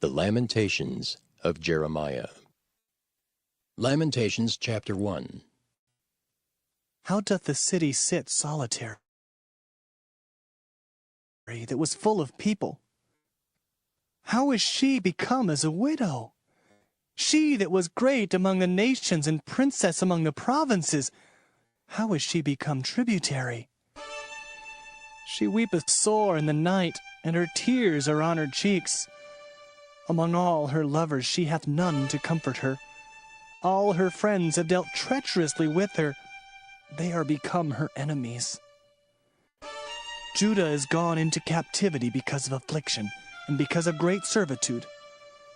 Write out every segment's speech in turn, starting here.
The Lamentations of Jeremiah. Lamentations chapter 1. How doth the city sit solitary, that was full of people? How is she become as a widow? She that was great among the nations and princess among the provinces, how is she become tributary? She weepeth sore in the night, and her tears are on her cheeks. Among all her lovers she hath none to comfort her. All her friends have dealt treacherously with her. They are become her enemies. Judah is gone into captivity because of affliction, and because of great servitude.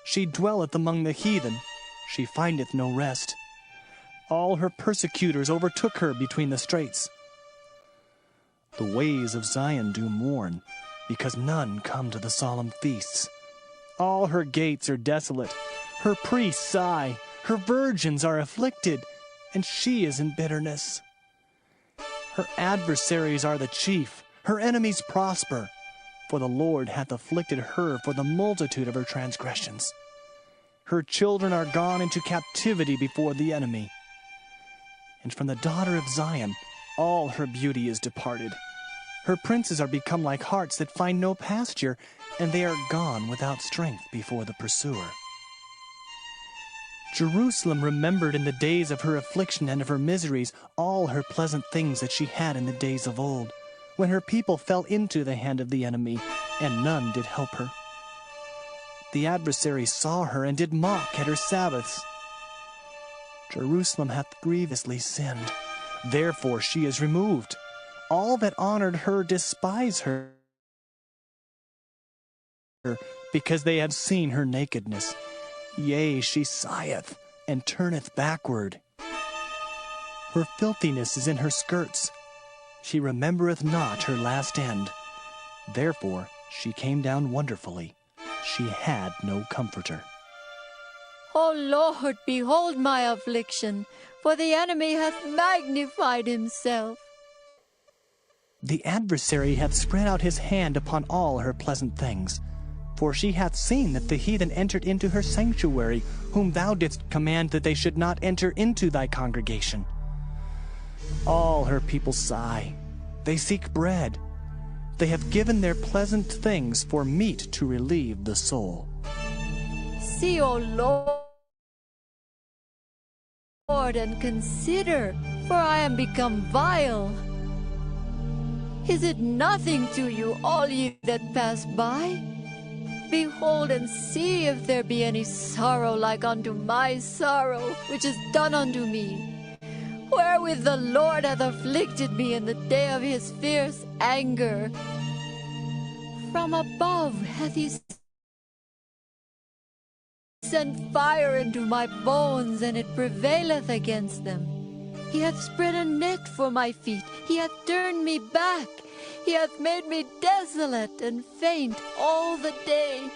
She dwelleth among the heathen, she findeth no rest. All her persecutors overtook her between the straits. The ways of Zion do mourn, because none come to the solemn feasts. All her gates are desolate, her priests sigh, her virgins are afflicted, and she is in bitterness. Her adversaries are the chief, her enemies prosper, for the Lord hath afflicted her for the multitude of her transgressions. Her children are gone into captivity before the enemy. And from the daughter of Zion all her beauty is departed. Her princes are become like harts that find no pasture, and they are gone without strength before the pursuer. Jerusalem remembered in the days of her affliction and of her miseries all her pleasant things that she had in the days of old, when her people fell into the hand of the enemy, and none did help her. The adversary saw her and did mock at her Sabbaths. Jerusalem hath grievously sinned, therefore she is removed. All that honored her despise her, because they have seen her nakedness. Yea, she sigheth, and turneth backward. Her filthiness is in her skirts. She remembereth not her last end. Therefore she came down wonderfully. She had no comforter. O Lord, behold my affliction, for the enemy hath magnified himself. The adversary hath spread out his hand upon all her pleasant things. For she hath seen that the heathen entered into her sanctuary, whom thou didst command that they should not enter into thy congregation. All her people sigh. They seek bread. They have given their pleasant things for meat to relieve the soul. See, O Lord, and consider, for I am become vile. Is it nothing to you, all ye that pass by? Behold and see if there be any sorrow like unto my sorrow, which is done unto me, wherewith the Lord hath afflicted me in the day of his fierce anger. From above hath he sent fire into my bones, and it prevaileth against them. He hath spread a net for my feet, he hath turned me back. He hath made me desolate and faint all the day.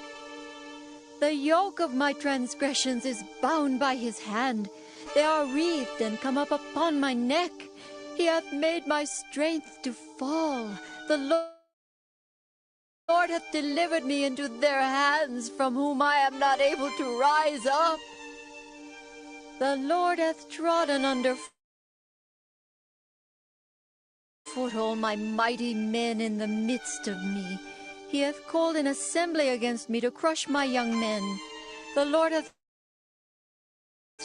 The yoke of my transgressions is bound by his hand. They are wreathed and come up upon my neck. He hath made my strength to fall. The Lord hath delivered me into their hands, from whom I am not able to rise up. The Lord hath trodden under foot all my mighty men in the midst of me. He hath called an assembly against me to crush my young men. The Lord hath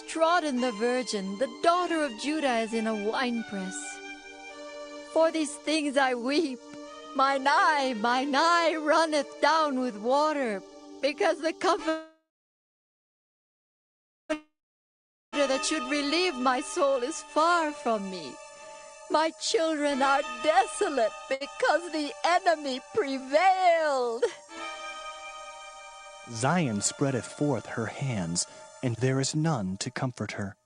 trodden the virgin, the daughter of Judah as in a winepress. For these things I weep. Mine eye runneth down with water, because the comforter that should relieve my soul is far from me. My children are desolate, because the enemy prevailed. Zion spreadeth forth her hands, and there is none to comfort her.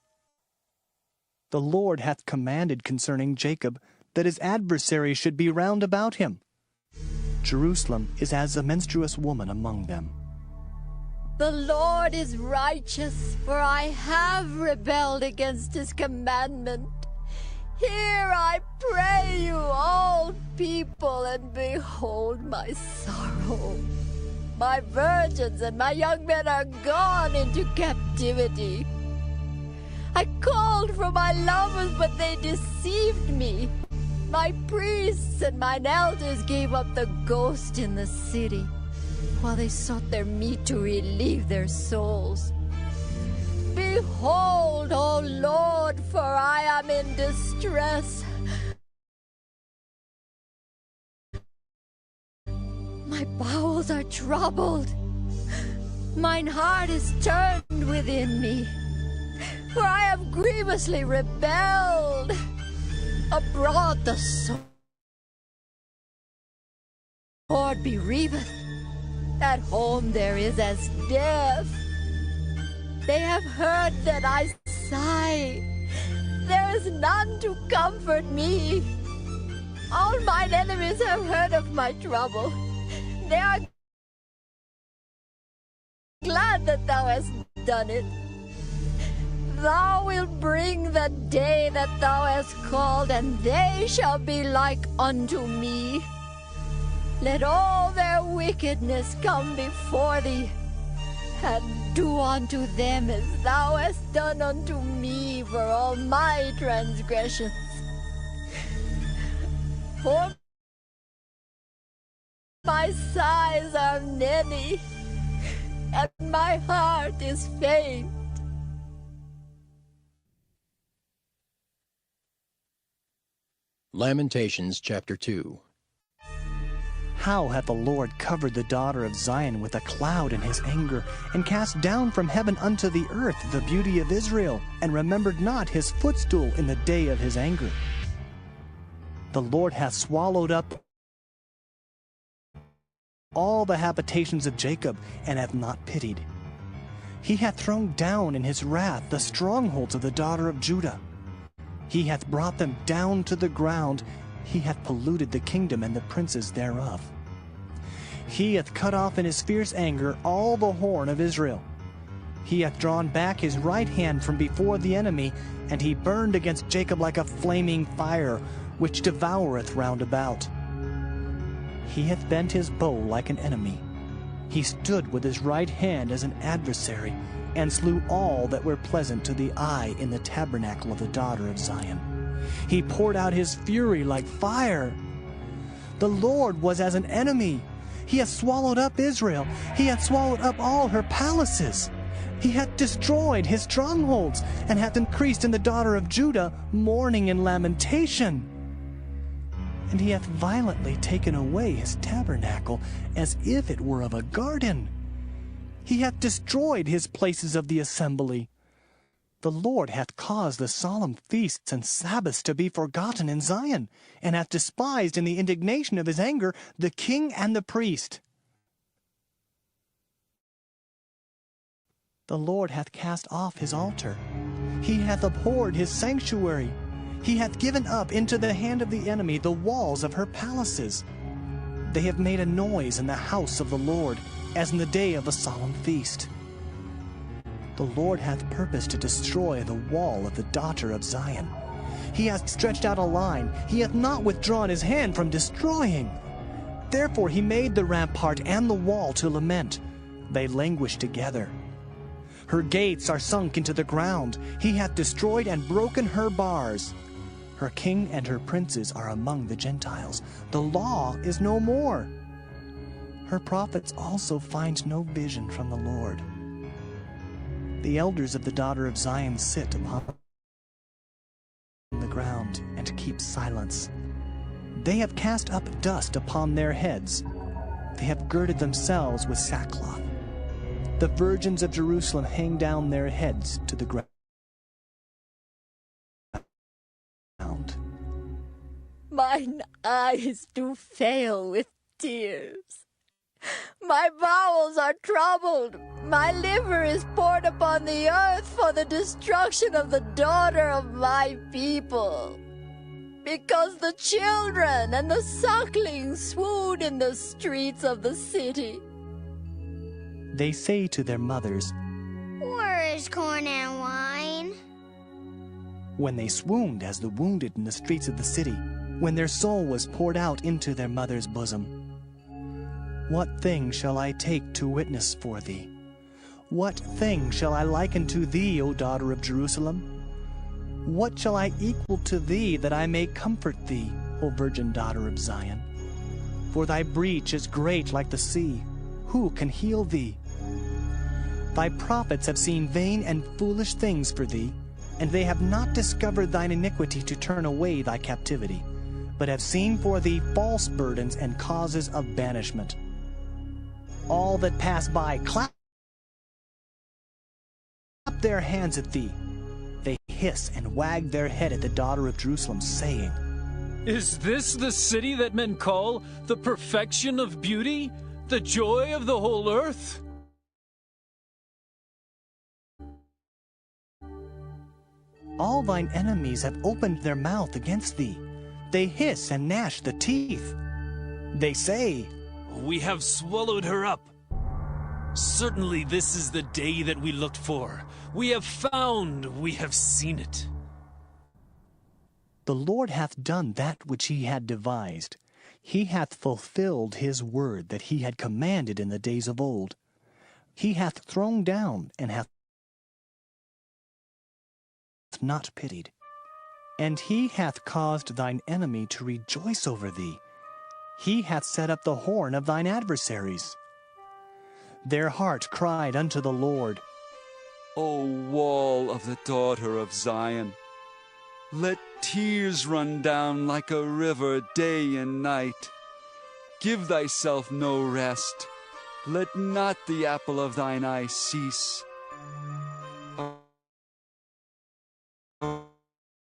The Lord hath commanded concerning Jacob that his adversaries should be round about him. Jerusalem is as a menstruous woman among them. The Lord is righteous, for I have rebelled against his commandment. Hear, I pray you, all people, and behold my sorrow. My virgins and my young men are gone into captivity. I called for my lovers, but they deceived me. My priests and mine elders gave up the ghost in the city, while they sought their meat to relieve their souls. Behold, O Lord, for I am in distress. My bowels are troubled. Mine heart is turned within me, for I have grievously rebelled. Abroad the sword bereaveth. At home there is as death. They have heard that I sigh. There is none to comfort me. All mine enemies have heard of my trouble. They are glad that thou hast done it. Thou wilt bring the day that thou hast called, and they shall be like unto me. Let all their wickedness come before thee, and do unto them as thou hast done unto me for all my transgressions. For my sighs are many, and my heart is faint. Lamentations chapter 2. How hath the Lord covered the daughter of Zion with a cloud in his anger, and cast down from heaven unto the earth the beauty of Israel, and remembered not his footstool in the day of his anger. The Lord hath swallowed up all the habitations of Jacob, and hath not pitied. He hath thrown down in his wrath the strongholds of the daughter of Judah. He hath brought them down to the ground. He hath polluted the kingdom and the princes thereof. He hath cut off in his fierce anger all the horn of Israel. He hath drawn back his right hand from before the enemy, and he burned against Jacob like a flaming fire, which devoureth round about. He hath bent his bow like an enemy. He stood with his right hand as an adversary, and slew all that were pleasant to the eye in the tabernacle of the daughter of Zion. He poured out his fury like fire. The Lord was as an enemy. He hath swallowed up Israel. He hath swallowed up all her palaces. He hath destroyed his strongholds, and hath increased in the daughter of Judah mourning and lamentation. And he hath violently taken away his tabernacle, as if it were of a garden. He hath destroyed his places of the assembly. The Lord hath caused the solemn feasts and Sabbaths to be forgotten in Zion, and hath despised in the indignation of his anger the king and the priest. The Lord hath cast off his altar. He hath abhorred his sanctuary. He hath given up into the hand of the enemy the walls of her palaces. They have made a noise in the house of the Lord, as in the day of a solemn feast. The Lord hath purposed to destroy the wall of the daughter of Zion. He hath stretched out a line. He hath not withdrawn his hand from destroying. Therefore he made the rampart and the wall to lament. They languish together. Her gates are sunk into the ground. He hath destroyed and broken her bars. Her king and her princes are among the Gentiles. The law is no more. Her prophets also find no vision from the Lord. The elders of the daughter of Zion sit upon the ground and keep silence. They have cast up dust upon their heads. They have girded themselves with sackcloth. The virgins of Jerusalem hang down their heads to the ground. Mine eyes do fail with tears. My bowels are troubled. My liver is poured upon the earth for the destruction of the daughter of my people. Because the children and the sucklings swoon in the streets of the city. They say to their mothers, "Where is corn and wine?" when they swooned as the wounded in the streets of the city, when their soul was poured out into their mother's bosom. What thing shall I take to witness for thee? What thing shall I liken to thee, O daughter of Jerusalem? What shall I equal to thee, that I may comfort thee, O virgin daughter of Zion? For thy breach is great like the sea. Who can heal thee? Thy prophets have seen vain and foolish things for thee, and they have not discovered thine iniquity to turn away thy captivity, but have seen for thee false burdens and causes of banishment. All that pass by clap their hands at thee. They hiss and wag their head at the daughter of Jerusalem, saying, Is this the city that men call the perfection of beauty, the joy of the whole earth? All thine enemies have opened their mouth against thee. They hiss and gnash the teeth. They say, We have swallowed her up. Certainly this is the day that we looked for. We have found, we have seen it. The Lord hath done that which he had devised. He hath fulfilled his word that he had commanded in the days of old. He hath thrown down and hath not pitied. And he hath caused thine enemy to rejoice over thee. He hath set up the horn of thine adversaries. Their heart cried unto the Lord, O wall of the daughter of Zion, let tears run down like a river day and night. Give thyself no rest. Let not the apple of thine eye cease.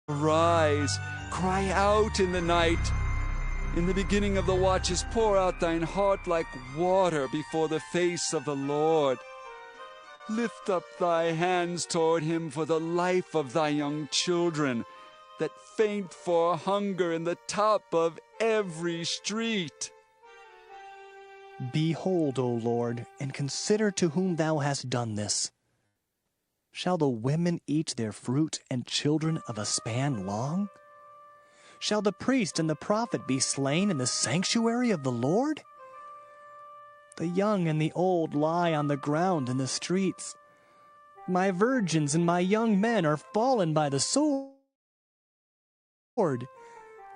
Arise, cry out in the night. In the beginning of the watches pour out thine heart like water before the face of the Lord. Lift up thy hands toward him for the life of thy young children, that faint for hunger in the top of every street. Behold, O Lord, and consider to whom thou hast done this. Shall the women eat their fruit, and children of a span long? Shall the priest and the prophet be slain in the sanctuary of the Lord? The young and the old lie on the ground in the streets. My virgins and my young men are fallen by the sword.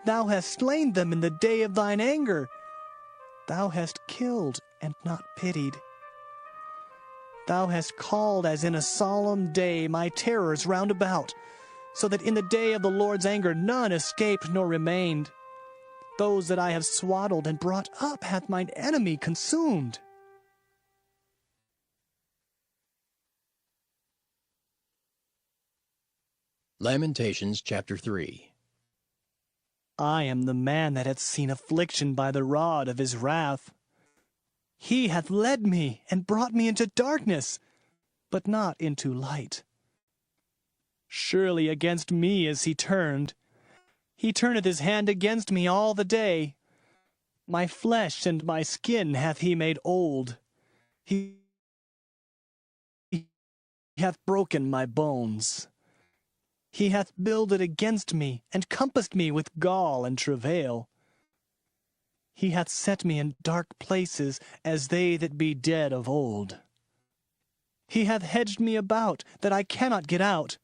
Thou hast slain them in the day of thine anger. Thou hast killed and not pitied. Thou hast called as in a solemn day my terrors round about, so that in the day of the Lord's anger none escaped nor remained. Those that I have swaddled and brought up hath mine enemy consumed. Lamentations chapter 3. I am the man that hath seen affliction by the rod of his wrath. He hath led me and brought me into darkness, but not into light. Surely against me is he turned. He turneth his hand against me all the day. My flesh and my skin hath he made old. He hath broken my bones. He hath builded against me, and compassed me with gall and travail. He hath set me in dark places, as they that be dead of old. He hath hedged me about, that I cannot get out.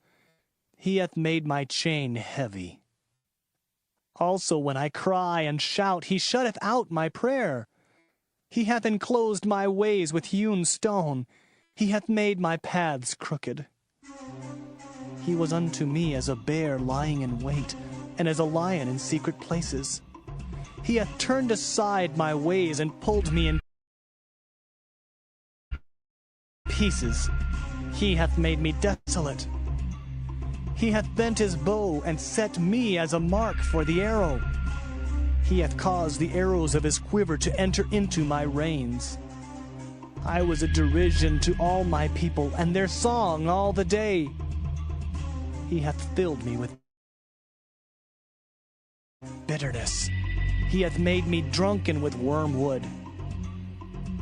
He hath made my chain heavy. Also when I cry and shout, he shutteth out my prayer. He hath enclosed my ways with hewn stone. He hath made my paths crooked. He was unto me as a bear lying in wait, and as a lion in secret places. He hath turned aside my ways, and pulled me in pieces. He hath made me desolate. He hath bent his bow, and set me as a mark for the arrow. He hath caused the arrows of his quiver to enter into my reins. I was a derision to all my people, and their song all the day. He hath filled me with bitterness. He hath made me drunken with wormwood.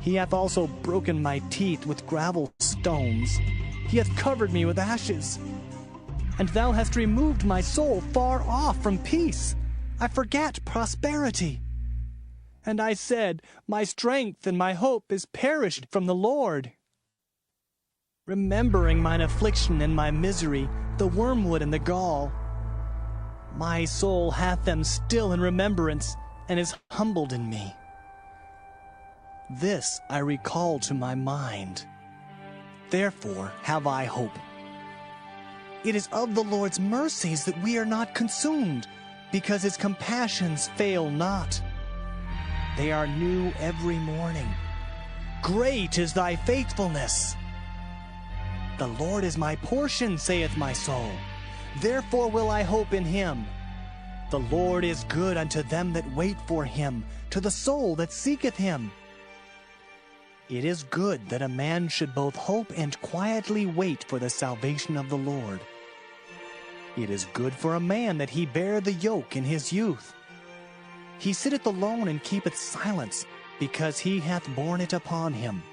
He hath also broken my teeth with gravel stones. He hath covered me with ashes. And thou hast removed my soul far off from peace. I forgat prosperity. And I said, my strength and my hope is perished from the Lord. Remembering mine affliction and my misery, the wormwood and the gall, my soul hath them still in remembrance, and is humbled in me. This I recall to my mind. Therefore have I hope. It is of the Lord's mercies that we are not consumed, because his compassions fail not. They are new every morning. Great is thy faithfulness. The Lord is my portion, saith my soul. Therefore will I hope in him. The Lord is good unto them that wait for him, to the soul that seeketh him. It is good that a man should both hope and quietly wait for the salvation of the Lord. It is good for a man that he bear the yoke in his youth. He sitteth alone and keepeth silence, because he hath borne it upon him.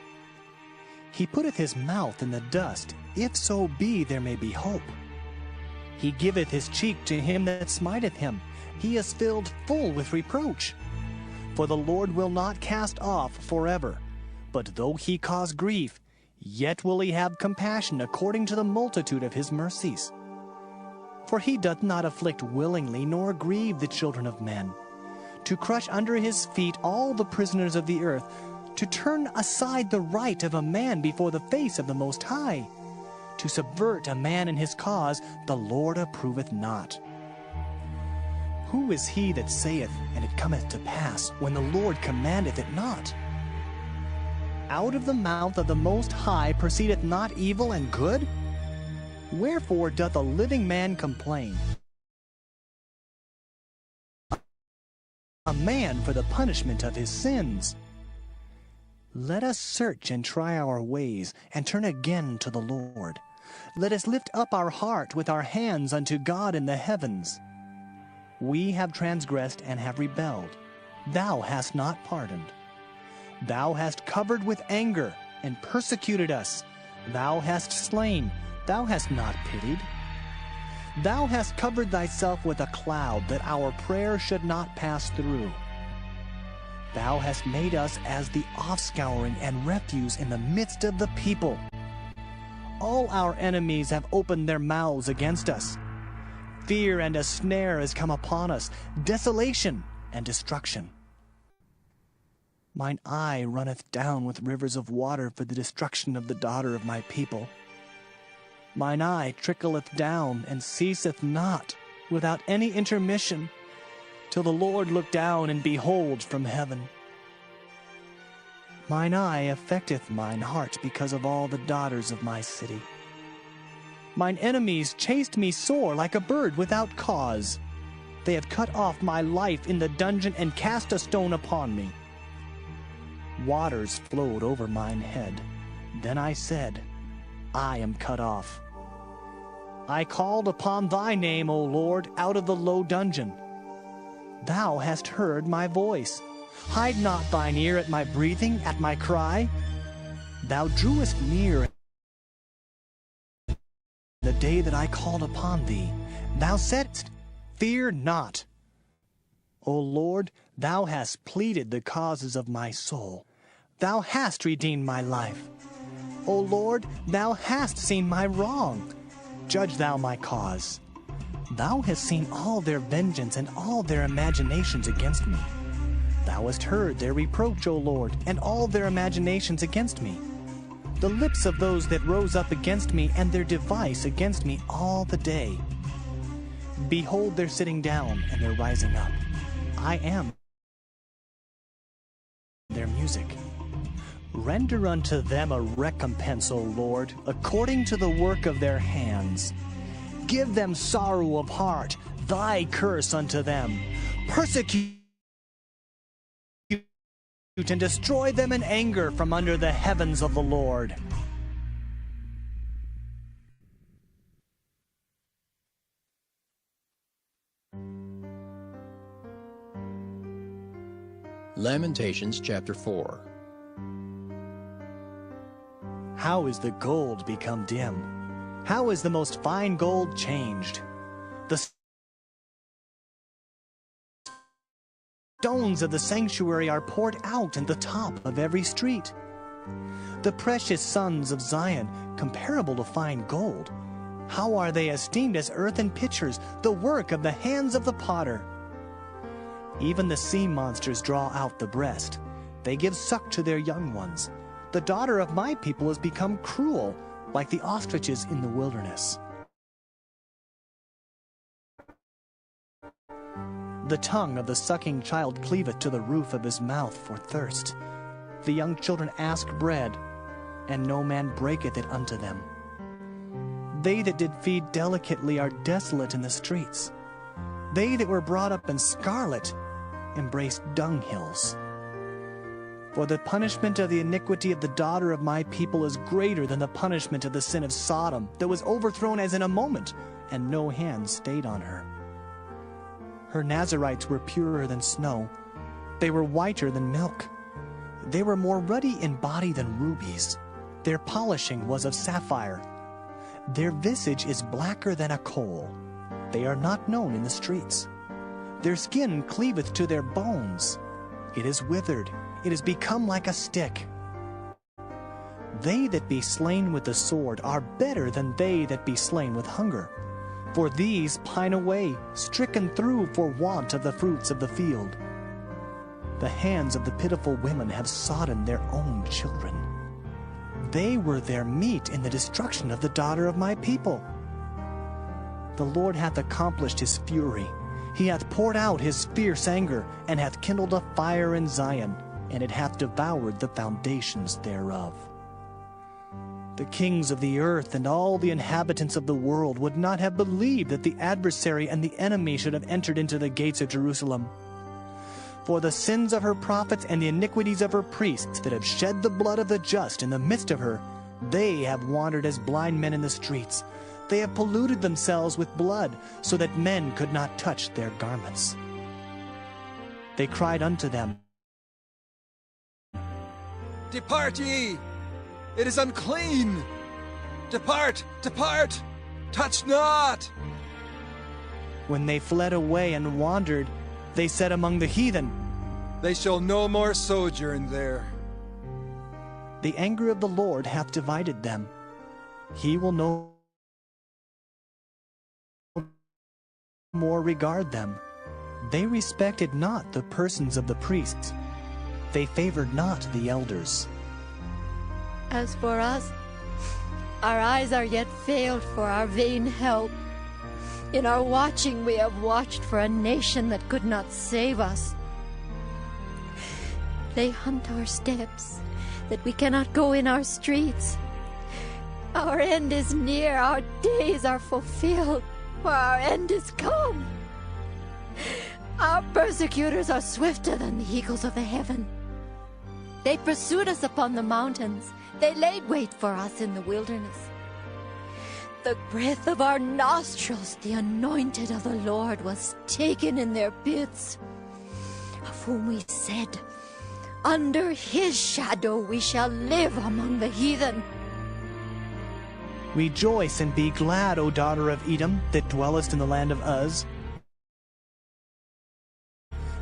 He putteth his mouth in the dust, if so be there may be hope. He giveth his cheek to him that smiteth him. He is filled full with reproach. For the Lord will not cast off forever, but though he cause grief, yet will he have compassion according to the multitude of his mercies. For he doth not afflict willingly, nor grieve the children of men, to crush under his feet all the prisoners of the earth, to turn aside the right of a man before the face of the Most High, to subvert a man in his cause, the Lord approveth not. Who is he that saith, and it cometh to pass, when the Lord commandeth it not? Out of the mouth of the Most High proceedeth not evil and good? Wherefore doth a living man complain? A man for the punishment of his sins. Let us search and try our ways, and turn again to the Lord. Let us lift up our heart with our hands unto God in the heavens. We have transgressed and have rebelled. Thou hast not pardoned. Thou hast covered with anger, and persecuted us. Thou hast slain, thou hast not pitied. Thou hast covered thyself with a cloud, that our prayer should not pass through. Thou hast made us as the offscouring and refuse in the midst of the people. All our enemies have opened their mouths against us. Fear and a snare is come upon us, desolation and destruction. Mine eye runneth down with rivers of water for the destruction of the daughter of my people. Mine eye trickleth down and ceaseth not, without any intermission, till the Lord look down and behold from heaven. Mine eye affecteth mine heart because of all the daughters of my city. Mine enemies chased me sore like a bird without cause. They have cut off my life in the dungeon and cast a stone upon me. Waters flowed over mine head. Then I said, I am cut off. I called upon thy name, O Lord, out of the low dungeon. Thou hast heard my voice. Hide not thine ear at my breathing, at my cry. Thou drewest near the day that I called upon thee. Thou saidst, Fear not. O Lord, thou hast pleaded the causes of my soul. Thou hast redeemed my life. O Lord, thou hast seen my wrong. Judge thou my cause. Thou hast seen all their vengeance and all their imaginations against me. Thou hast heard their reproach, O Lord, and all their imaginations against me. The lips of those that rose up against me, and their device against me all the day. Behold their sitting down and their rising up. I am their music. Render unto them a recompense, O Lord, according to the work of their hands. Give them sorrow of heart, thy curse unto them. Persecute and destroy them in anger from under the heavens of the Lord. Lamentations chapter 4. How is the gold become dim? How is the most fine gold changed? The stones of the sanctuary are poured out in the top of every street. The precious sons of Zion, comparable to fine gold, how are they esteemed as earthen pitchers, the work of the hands of the potter? Even the sea monsters draw out the breast. They give suck to their young ones. The daughter of my people has become cruel, like the ostriches in the wilderness. The tongue of the sucking child cleaveth to the roof of his mouth for thirst. The young children ask bread, and no man breaketh it unto them. They that did feed delicately are desolate in the streets. They that were brought up in scarlet embraced dunghills. For the punishment of the iniquity of the daughter of my people is greater than the punishment of the sin of Sodom, that was overthrown as in a moment, and no hand stayed on her. Her Nazarites were purer than snow. They were whiter than milk. They were more ruddy in body than rubies. Their polishing was of sapphire. Their visage is blacker than a coal. They are not known in the streets. Their skin cleaveth to their bones. It is withered. It is become like a stick. They that be slain with the sword are better than they that be slain with hunger. For these pine away, stricken through for want of the fruits of the field. The hands of the pitiful women have sodden their own children. They were their meat in the destruction of the daughter of my people. The Lord hath accomplished his fury. He hath poured out his fierce anger, and hath kindled a fire in Zion, and it hath devoured the foundations thereof. The kings of the earth and all the inhabitants of the world would not have believed that the adversary and the enemy should have entered into the gates of Jerusalem. For the sins of her prophets and the iniquities of her priests that have shed the blood of the just in the midst of her, they have wandered as blind men in the streets. They have polluted themselves with blood, so that men could not touch their garments. They cried unto them, Depart ye! It is unclean! Depart! Depart! Touch not! When they fled away and wandered, they said among the heathen, They shall no more sojourn there. The anger of the Lord hath divided them. He will no more regard them. They respected not the persons of the priests. They favored not the elders. As for us, our eyes are yet failed for our vain help. In our watching we have watched for a nation that could not save us. They hunt our steps, that we cannot go in our streets. Our end is near, our days are fulfilled, for our end is come. Our persecutors are swifter than the eagles of the heaven. They pursued us upon the mountains. They laid wait for us in the wilderness. The breath of our nostrils, the anointed of the Lord, was taken in their pits, of whom we said, Under his shadow we shall live among the heathen. Rejoice and be glad, O daughter of Edom, that dwellest in the land of Uz.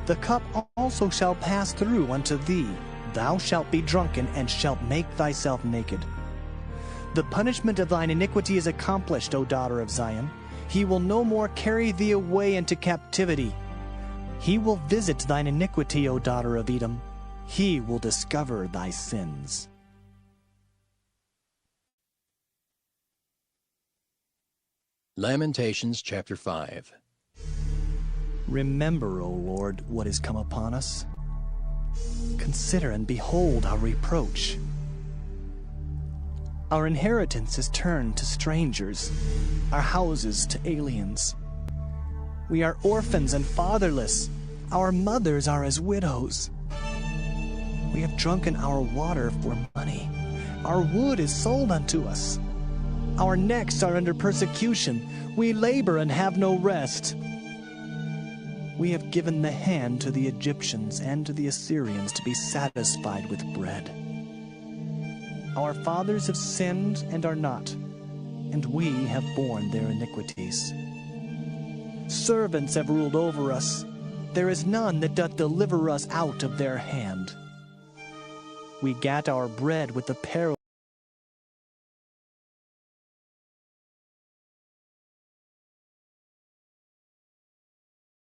The cup also shall pass through unto thee. Thou shalt be drunken, and shalt make thyself naked. The punishment of thine iniquity is accomplished, O daughter of Zion. He will no more carry thee away into captivity. He will visit thine iniquity, O daughter of Edom. He will discover thy sins. Lamentations chapter 5. Remember, O Lord, what is come upon us. Consider and behold our reproach. Our inheritance is turned to strangers, our houses to aliens. We are orphans and fatherless. Our mothers are as widows. We have drunken our water for money. Our wood is sold unto us. Our necks are under persecution. We labor and have no rest. We have given the hand to the Egyptians and to the Assyrians to be satisfied with bread. Our fathers have sinned and are not, and we have borne their iniquities. Servants have ruled over us. there is none that doth deliver us out of their hand. We gat our bread with the peril